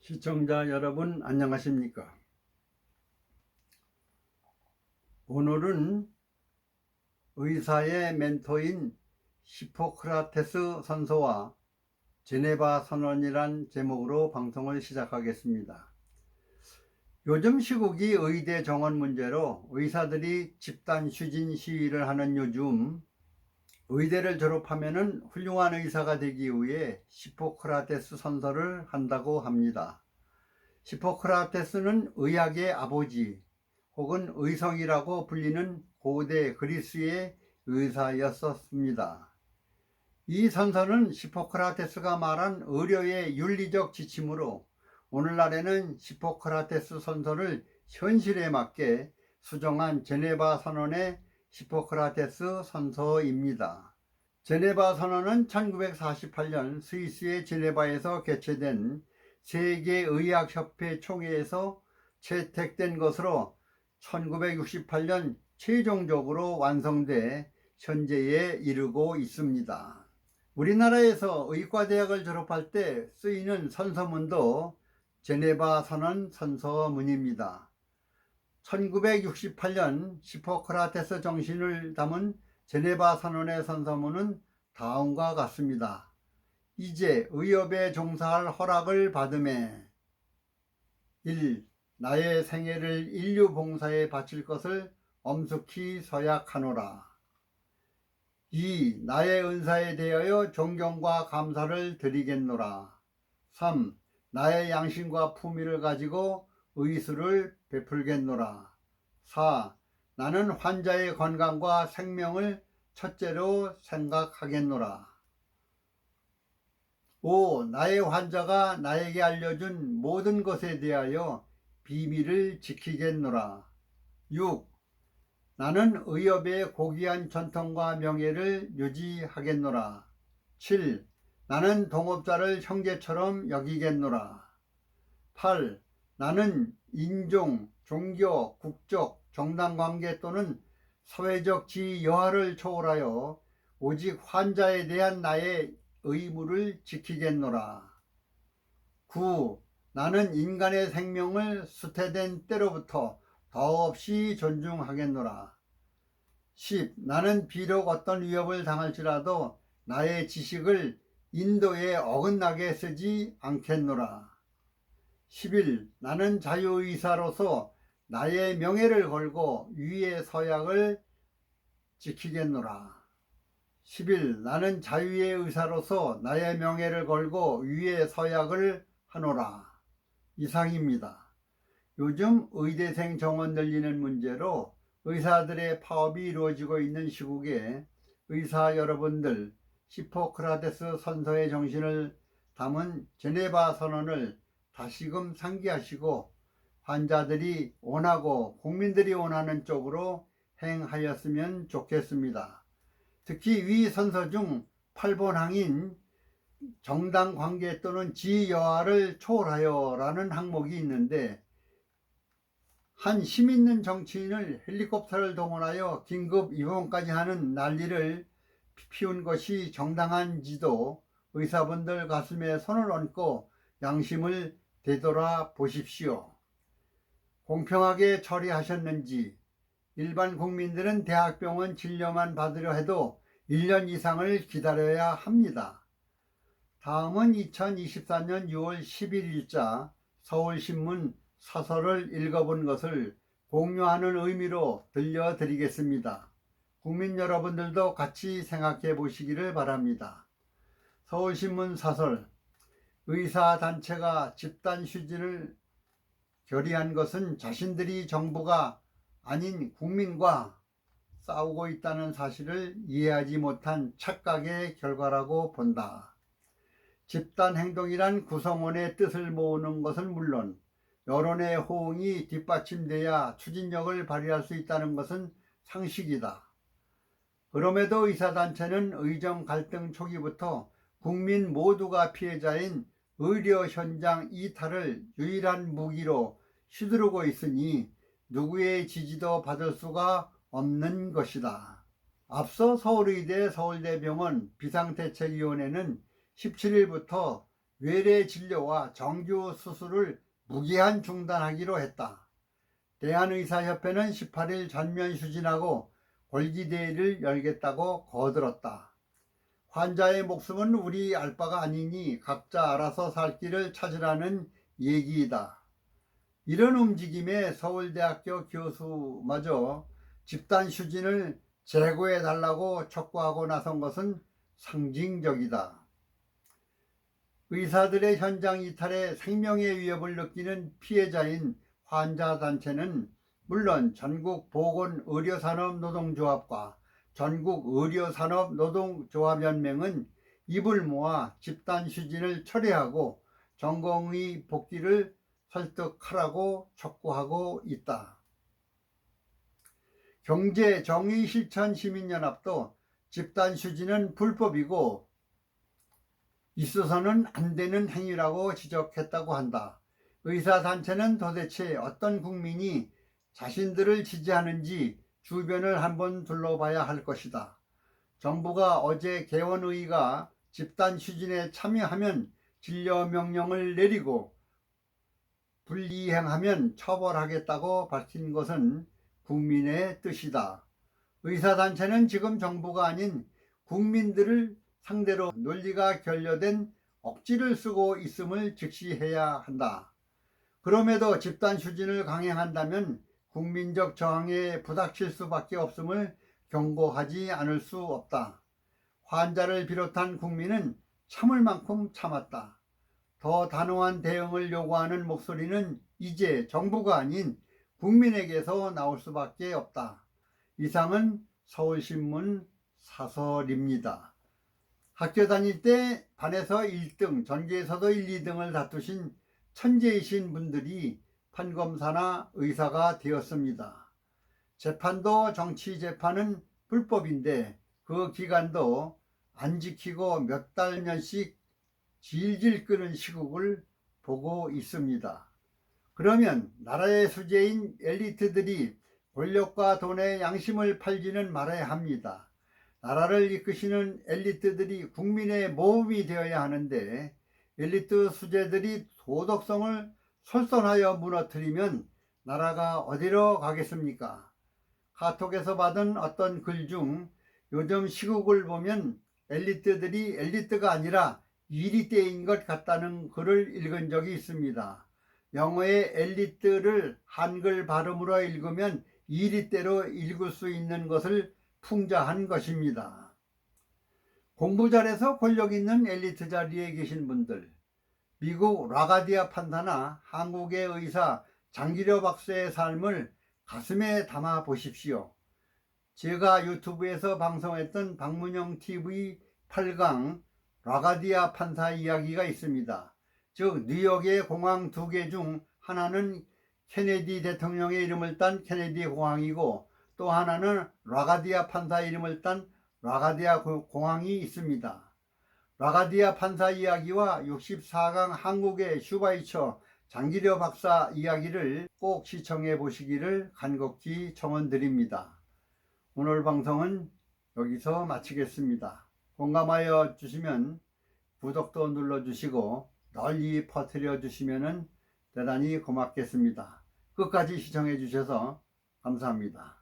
시청자 여러분 안녕하십니까? 오늘은 의사의 멘토인 히포크라테스 선서와 제네바 선언이란 제목으로 방송을 시작하겠습니다. 요즘 시국이 의대 정원 문제로 의사들이 집단 휴진 시위를 하는 요즘, 의대를 졸업하면은 훌륭한 의사가 되기 위해 히포크라테스 선서를 한다고 합니다. 히포크라테스는 의학의 아버지 혹은 의성이라고 불리는 고대 그리스의 의사였었습니다. 이 선서는 히포크라테스가 말한 의료의 윤리적 지침으로 오늘날에는 히포크라테스 선서를 현실에 맞게 수정한 제네바 선언의 히포크라테스 선서입니다. 제네바 선언은 1948년 스위스의 제네바에서 개최된 세계의학협회 총회에서 채택된 것으로 1968년 최종적으로 완성돼 현재에 이르고 있습니다. 우리나라에서 의과대학을 졸업할 때 쓰이는 선서문도 제네바 선언 선서문입니다. 1968년 히포크라테스 정신을 담은 제네바 선언의 선서문은 다음과 같습니다. 이제 의협에 종사할 허락을 받음에 1. 나의 생애를 인류 봉사에 바칠 것을 엄숙히 서약하노라. 2. 나의 은사에 대하여 존경과 감사를 드리겠노라. 3. 나의 양심과 품위를 가지고 의술을 베풀겠노라. 4. 나는 환자의 건강과 생명을 첫째로 생각하겠노라. 5. 나의 환자가 나에게 알려준 모든 것에 대하여 비밀을 지키겠노라. 6. 나는 의협의 고귀한 전통과 명예를 유지하겠노라. 7. 나는 동업자를 형제처럼 여기겠노라. 8. 나는 인종, 종교, 국적, 정당관계 또는 사회적 지위 여하를 초월하여 오직 환자에 대한 나의 의무를 지키겠노라. 9. 나는 인간의 생명을 수태된 때로부터 더없이 존중하겠노라. 10. 나는 비록 어떤 위협을 당할지라도 나의 지식을 인도에 어긋나게 쓰지 않겠노라. 11. 나는 자유의사로서 나의 명예를 걸고 위의 서약을 지키겠노라. 11. 나는 자유의 의사로서 나의 명예를 걸고 위의 서약을 하노라. 이상입니다. 요즘 의대생 정원 늘리는 문제로 의사들의 파업이 이루어지고 있는 시국에 의사 여러분들, 히포크라테스 선서의 정신을 담은 제네바 선언을 다시금 상기하시고 환자들이 원하고 국민들이 원하는 쪽으로 행하였으면 좋겠습니다. 특히 위 선서 중 8번 항인 정당 관계 또는 지위 여하를 초월하여 라는 항목이 있는데, 한 힘 있는 정치인을 헬리콥터를 동원하여 긴급 입원까지 하는 난리를 피운 것이 정당한지도 의사분들 가슴에 손을 얹고 양심을 되돌아 보십시오. 공평하게 처리하셨는지, 일반 국민들은 대학병원 진료만 받으려 해도 1년 이상을 기다려야 합니다. 다음은 2024년 6월 11일자 서울신문 사설을 읽어본 것을 공유하는 의미로 들려드리겠습니다. 국민 여러분들도 같이 생각해 보시기를 바랍니다. 서울신문 사설. 의사단체가 집단 휴진을 결의한 것은 자신들이 정부가 아닌 국민과 싸우고 있다는 사실을 이해하지 못한 착각의 결과라고 본다. 집단 행동이란 구성원의 뜻을 모으는 것은 물론 여론의 호응이 뒷받침돼야 추진력을 발휘할 수 있다는 것은 상식이다. 그럼에도 의사단체는 의정 갈등 초기부터 국민 모두가 피해자인 의료 현장 이탈을 유일한 무기로 휘두르고 있으니 누구의 지지도 받을 수가 없는 것이다. 앞서 서울의대 서울대병원 비상대책위원회는 17일부터 외래 진료와 정규 수술을 무기한 중단하기로 했다. 대한의사협회는 18일 전면 휴진하고 골기대회를 열겠다고 거들었다. 환자의 목숨은 우리 알 바가 아니니 각자 알아서 살 길을 찾으라는 얘기이다. 이런 움직임에 서울대학교 교수마저 집단 휴진을 재고해달라고 촉구하고 나선 것은 상징적이다. 의사들의 현장 이탈에 생명의 위협을 느끼는 피해자인 환자단체는 물론 전국보건의료산업노동조합과 전국의료산업노동조합연맹은 입을 모아 집단휴진을 철회하고 전공의 복귀를 설득하라고 촉구하고 있다. 경제정의실천시민연합도 집단휴진은 불법이고 있어서는 안 되는 행위라고 지적했다고 한다. 의사단체는 도대체 어떤 국민이 자신들을 지지하는지 주변을 한번 둘러봐야 할 것이다. 정부가 어제 개원의가 집단휴진에 참여하면 진료명령을 내리고 불이행하면 처벌하겠다고 밝힌 것은 국민의 뜻이다. 의사단체는 지금 정부가 아닌 국민들을 상대로 논리가 결여된 억지를 쓰고 있음을 직시해야 한다. 그럼에도 집단휴진을 강행한다면 국민적 저항에 부닥칠 수밖에 없음을 경고하지 않을 수 없다. 환자를 비롯한 국민은 참을 만큼 참았다. 더 단호한 대응을 요구하는 목소리는 이제 정부가 아닌 국민에게서 나올 수밖에 없다. 이상은 서울신문 사설입니다. 학교 다닐 때 반에서 1등, 전교에서도 1, 2등을 다투신 천재이신 분들이 판검사나 의사가 되었습니다. 재판도 정치 재판은 불법인데 그 기간도 안 지키고 몇 달년씩 질질 끄는 시국을 보고 있습니다. 그러면 나라의 수재인 엘리트들이 권력과 돈의 양심을 팔지는 말아야 합니다. 나라를 이끄시는 엘리트들이 국민의 모범이 되어야 하는데 엘리트 수재들이 도덕성을 솔선하여 무너뜨리면 나라가 어디로 가겠습니까? 카톡에서 받은 어떤 글 중 요즘 시국을 보면 엘리트들이 엘리트가 아니라 이리떼인 것 같다는 글을 읽은 적이 있습니다. 영어의 엘리트를 한글 발음으로 읽으면 이리떼로 읽을 수 있는 것을 풍자한 것입니다. 공부 잘해서 권력 있는 엘리트 자리에 계신 분들, 미국 라가디아 판사나 한국의 의사 장기려 박사의 삶을 가슴에 담아 보십시오. 제가 유튜브에서 방송했던 박문영 TV 8강 라가디아 판사 이야기가 있습니다. 즉 뉴욕의 공항 2개 중 하나는 케네디 대통령의 이름을 딴 케네디 공항이고 또 하나는 라가디아 판사 이름을 딴 라가디아 공항이 있습니다. 라가디아 판사 이야기와 64강 한국의 슈바이처 장기려 박사 이야기를 꼭 시청해 보시기를 간곡히 청원드립니다. 오늘 방송은 여기서 마치겠습니다. 공감하여 주시면 구독도 눌러주시고 널리 퍼뜨려 주시면 대단히 고맙겠습니다. 끝까지 시청해 주셔서 감사합니다.